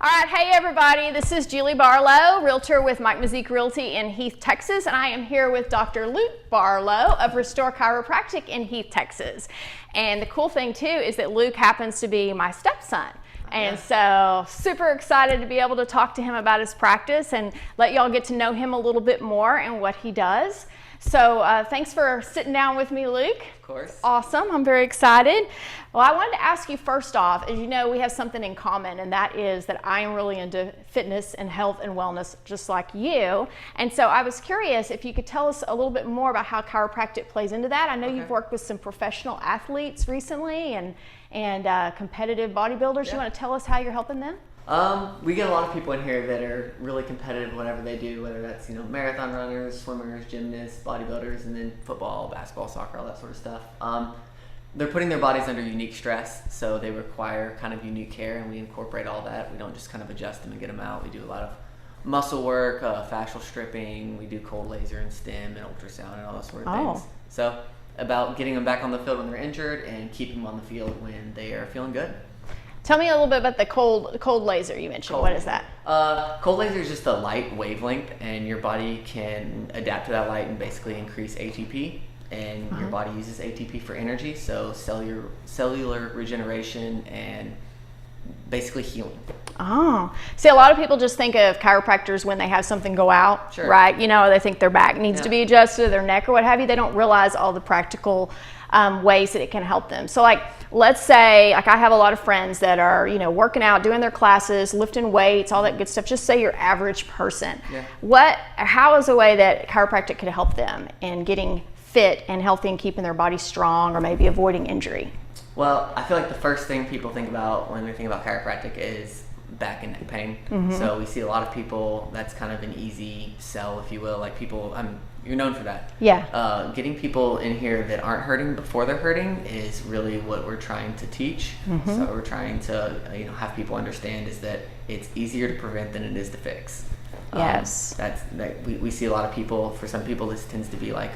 All right, hey everybody, this is Julie Barlow, realtor with Mike Mazik Realty in Heath, Texas, and I am here with Dr. Luke Barlow of Restore Chiropractic in Heath, Texas. And the cool thing too is that Luke happens to be my stepson. And so super excited to be able to talk to him about his practice and let y'all get to know him a little bit more and what he does. So thanks for sitting down with me, Luke. Of course. Awesome. I'm very excited. Well, I wanted to ask you first off, as you know, we have something in common, and that is that I am really into fitness and health and wellness, just like you. And so I was curious if you could tell us a little bit more about how chiropractic plays into that. I know you've worked with some professional athletes recently and competitive bodybuilders. You want to tell us how you're helping them? We get a lot of people in here that are really competitive in whatever they do, whether that's, marathon runners, swimmers, gymnasts, bodybuilders, and then football, basketball, soccer, all that sort of stuff. They're putting their bodies under unique stress, so they require kind of unique care, and we incorporate all that. We don't just kind of adjust them and get them out. We do a lot of muscle work, fascial stripping. We do cold laser and stim and ultrasound and all those sort of things. So about getting them back on the field when they're injured and keeping them on the field when they are feeling good. Tell me a little bit about the cold laser you mentioned. What is that? Cold laser is just a light wavelength, and your body can adapt to that light and basically increase ATP. And your body uses ATP for energy, so cellular regeneration and basically healing. Oh, see, a lot of people just think of chiropractors when they have something go out, right? They think their back needs to be adjusted, their neck or what have you. They don't realize all the practical ways that it can help them. So let's say, I have a lot of friends that are, working out, doing their classes, lifting weights, all that good stuff. Just say your average person. How is a way that chiropractic could help them in getting fit and healthy and keeping their body strong or maybe avoiding injury? Well, I feel like the first thing people think about when they think about chiropractic is back and neck pain. So we see a lot of people, that's kind of an easy sell, if you will. Like people, you're known for that. Getting people in here that aren't hurting before they're hurting is really what we're trying to teach. So we're trying to have people understand is that it's easier to prevent than it is to fix. We see a lot of people, for some people this tends to be like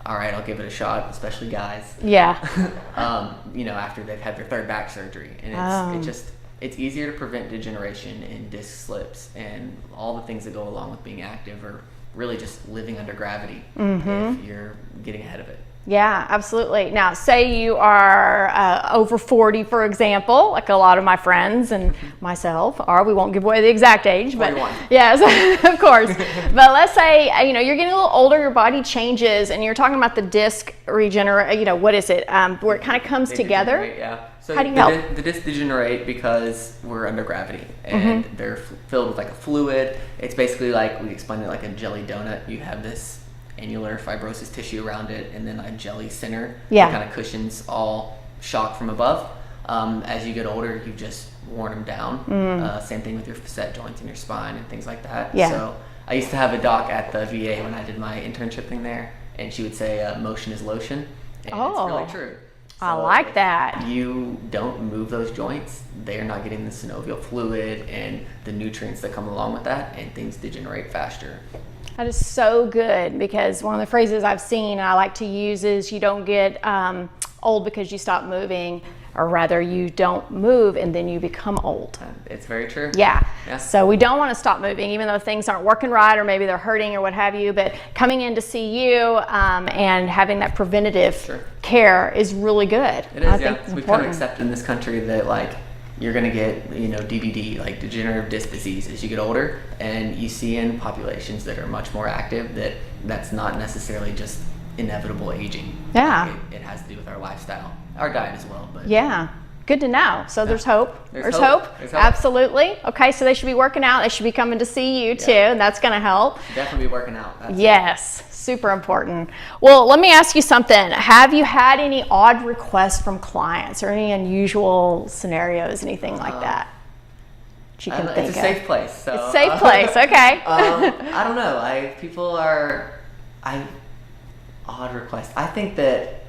all right, I'll give it a shot, especially guys. After they've had their third back surgery. And it's easier to prevent degeneration and disc slips and all the things that go along with being active or really just living under gravity if you're getting ahead of it. Yeah, absolutely. Now, say you are over 40, for example, like a lot of my friends and myself are. We won't give away the exact age, but 41. Yes, of course. But let's say you're getting a little older, your body changes, and you're talking about the disc regenerate. What is it? Where it kind of comes together. So how do you help? The discs degenerate because we're under gravity, and they're filled with like a fluid. It's basically like, we explain it like a jelly donut. You have this annular fibrosis tissue around it, and then a jelly center that kind of cushions all shock from above. As you get older, you've just worn them down. Same thing with your facet joints and your spine and things like that. So I used to have a doc at the VA when I did my internship thing there, and she would say motion is lotion, and it's really true. So I like that. You don't move those joints, they're not getting the synovial fluid and the nutrients that come along with that, and things degenerate faster. That is so good, because one of the phrases I've seen and I like to use is you don't get old because you stop moving, or rather you don't move and then you become old. It's very true. So we don't want to stop moving even though things aren't working right or maybe they're hurting or what have you, but coming in to see you and having that preventative care is really good. It is, We've kind of accepted in this country that you're going to get, DDD, like degenerative disc disease, as you get older, and you see in populations that are much more active that's not necessarily just inevitable aging. It has to do with our lifestyle, our diet as well. But good to know. So there's hope. There's hope. Absolutely. Okay, so they should be working out. They should be coming to see you too, and that's going to help. Definitely be working out. Yes. Super important. Well, let me ask you something. Have you had any odd requests from clients or any unusual scenarios, anything like that you can think of? It's a safe place. So, it's a safe place, okay. I don't know. Odd requests. I think that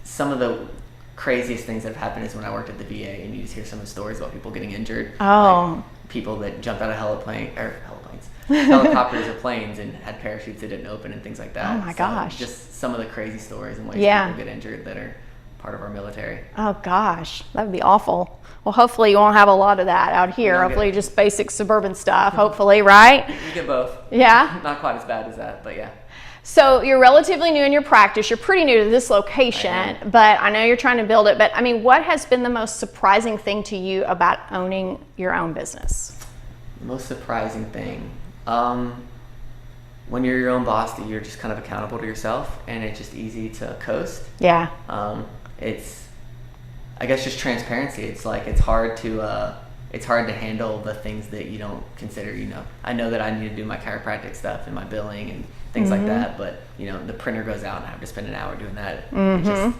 some of the craziest things that have happened is when I worked at the VA, and you just hear some of the stories about people getting injured. Like people that jumped out of helicopters or planes and had parachutes that didn't open and things like that. Oh my gosh. Just some of the crazy stories and ways people get injured that are part of our military. Oh gosh, that would be awful. Well, hopefully you won't have a lot of that out here. Hopefully just basic suburban stuff, hopefully, right? You get both. Yeah? Not quite as bad as that, but yeah. So you're relatively new in your practice. You're pretty new to this location, but I know you're trying to build it. But I mean, what has been the most surprising thing to you about owning your own business? The most surprising thing, when you're your own boss, you're just kind of accountable to yourself, and it's just easy to coast. Yeah. It's, I guess, just transparency. It's like it's hard to handle the things that you don't consider. I know that I need to do my chiropractic stuff and my billing and things like that, but the printer goes out and I have to spend an hour doing that. It just,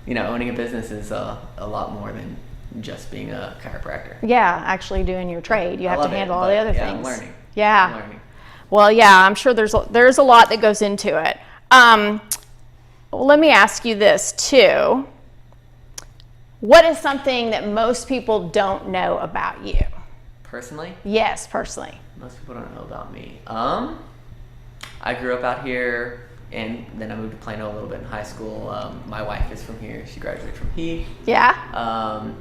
owning a business is a lot more than just being a chiropractor. Yeah, actually doing your trade. You have to handle all the other things. I'm learning. Yeah. I'm learning. Well, yeah, I'm sure there's a lot that goes into it. Well, let me ask you this too. What is something that most people don't know about you? Personally? Yes, personally. Most people don't know about me. I grew up out here, and then I moved to Plano a little bit in high school. My wife is from here. She graduated from Heath. Yeah.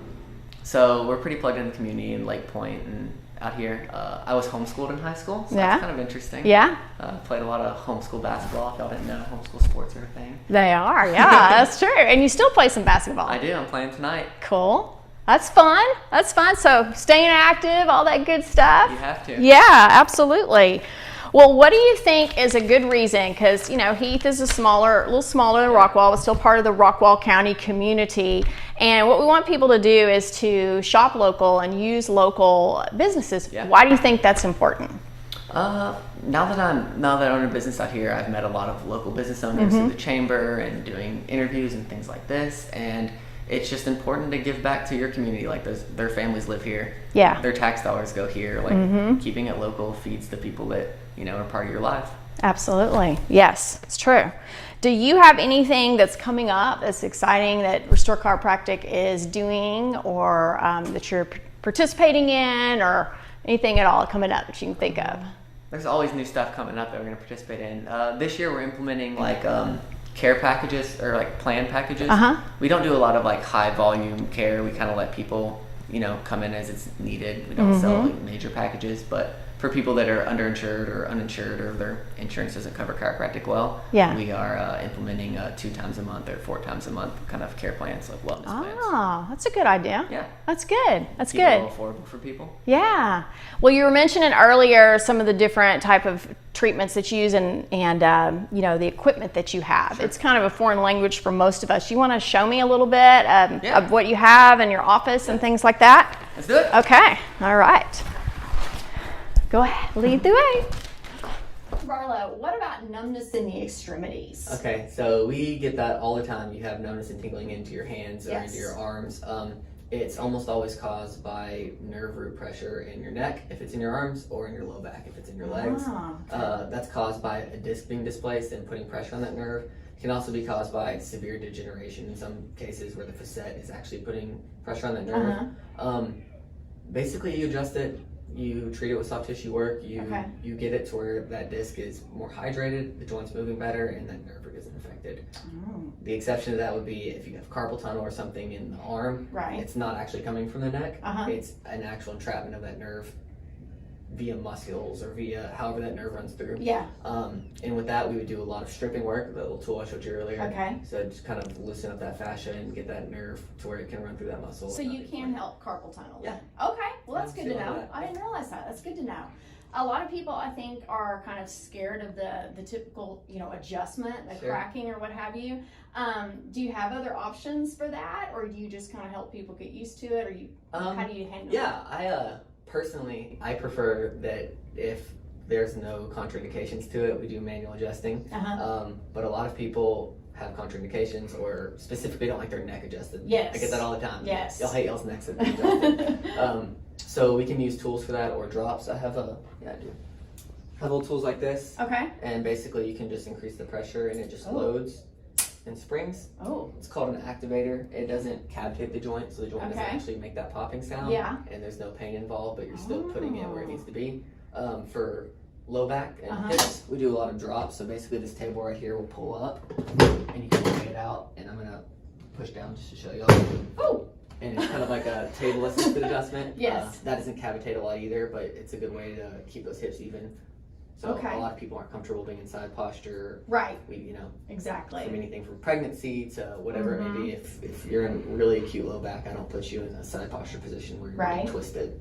So we're pretty plugged in the community in Lake Point and out here. I was homeschooled in high school, so that's kind of interesting. Yeah. Played a lot of homeschool basketball. If y'all didn't know, homeschool sports are a thing. They are, yeah, that's true. And you still play some basketball. I do. I'm playing tonight. Cool. That's fun. That's fun. So staying active, all that good stuff. You have to. Yeah, absolutely. Well, what do you think is a good reason? Because, Heath is a little smaller than Rockwall, but still part of the Rockwall County community. And what we want people to do is to shop local and use local businesses. Yeah. Why do you think that's important? Now that I own a business out here, I've met a lot of local business owners through the chamber and doing interviews and things like this. And it's just important to give back to your community. Like their families live here. Yeah. Their tax dollars go here. Like keeping it local feeds the people that are part of your life. Absolutely. Yes, it's true. Do you have anything that's coming up that's exciting that Restore Chiropractic is doing, or that you're participating in, or anything at all coming up that you can think of? There's always new stuff coming up that we're going to participate in. This year we're implementing care packages, or plan packages. We don't do a lot of high volume care. We kind of let people come in as it's needed. We don't sell major packages, but for people that are underinsured or uninsured, or their insurance doesn't cover chiropractic well, we are implementing 2 times a month or 4 times a month kind of care plans, like wellness plans. Oh, that's a good idea. Yeah. That's good. That's Keep good. it a little affordable for people. Yeah. Well, you were mentioning earlier some of the different type of treatments that you use and the equipment that you have. Sure. It's kind of a foreign language for most of us. You want to show me a little bit of what you have in your office and things like that? Let's do it. Okay. All right. Go ahead, lead the way. Barlow, what about numbness in the extremities? Okay, so we get that all the time. You have numbness and tingling into your hands or into your arms. It's almost always caused by nerve root pressure in your neck if it's in your arms, or in your low back if it's in your legs. That's caused by a disc being displaced and putting pressure on that nerve. It can also be caused by severe degeneration in some cases where the facet is actually putting pressure on that nerve. Basically, you adjust it. You treat it with soft tissue work. You get it to where that disc is more hydrated, the joint's moving better, and that nerve root isn't affected. The exception to that would be if you have carpal tunnel or something in the arm. Right. It's not actually coming from the neck. It's an actual entrapment of that nerve via muscles or via however that nerve runs through. Yeah. And with that, we would do a lot of stripping work, the little tool I showed you earlier. Okay. So just kind of loosen up that fascia and get that nerve to where it can run through that muscle. So you can help carpal tunnel. Yeah. Okay. Well, that's good to know. I didn't realize that. That's good to know. A lot of people, I think, are kind of scared of the typical, adjustment, the cracking or what have you. Do you have other options for that, or do you just kind of help people get used to it, or how do you handle it? Yeah, Personally, I prefer that if there's no contraindications to it, we do manual adjusting. But a lot of people have contraindications, or specifically don't like their neck adjusted. Yes. I get that all the time. Yes. Y'all hate y'all's necks adjusted. So we can use tools for that, or drops. I do. Have little tools like this. Okay. And basically you can just increase the pressure and it just loads and springs. Oh. It's called an activator. It doesn't cavitate the joint, so the joint doesn't actually make that popping sound. Yeah. And there's no pain involved, but you're still putting it where it needs to be. For low back and hips, we do a lot of drops. So basically this table right here will pull up and you can lay it out, and I'm gonna push down just to show you. Oh. And it's kind of like a table assisted adjustment. Yes. That doesn't cavitate a lot either, but it's a good way to keep those hips even. So Okay. a lot of people aren't comfortable being in side posture. Right. Exactly. From anything from pregnancy to whatever it may be. If you're in really acute low back, I don't put you in a side posture position where you're being twisted.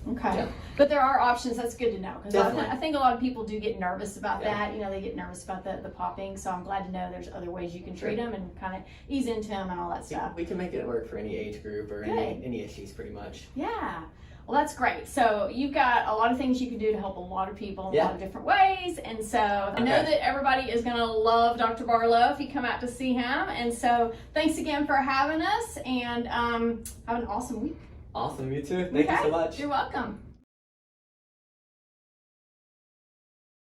Okay. Yeah. But there are options. That's good to know, because Definitely. I think a lot of people do get nervous about that. They get nervous about the popping. So I'm glad to know there's other ways you can treat them and kind of ease into them and all that stuff. We can make it work for any age group or any issues pretty much. Yeah. Well, that's great. So you've got a lot of things you can do to help a lot of people in a lot of different ways. And so I know that everybody is going to love Dr. Barlow if you come out to see him. And so thanks again for having us, and have an awesome week. Awesome. You too. Thank you so much. You're welcome.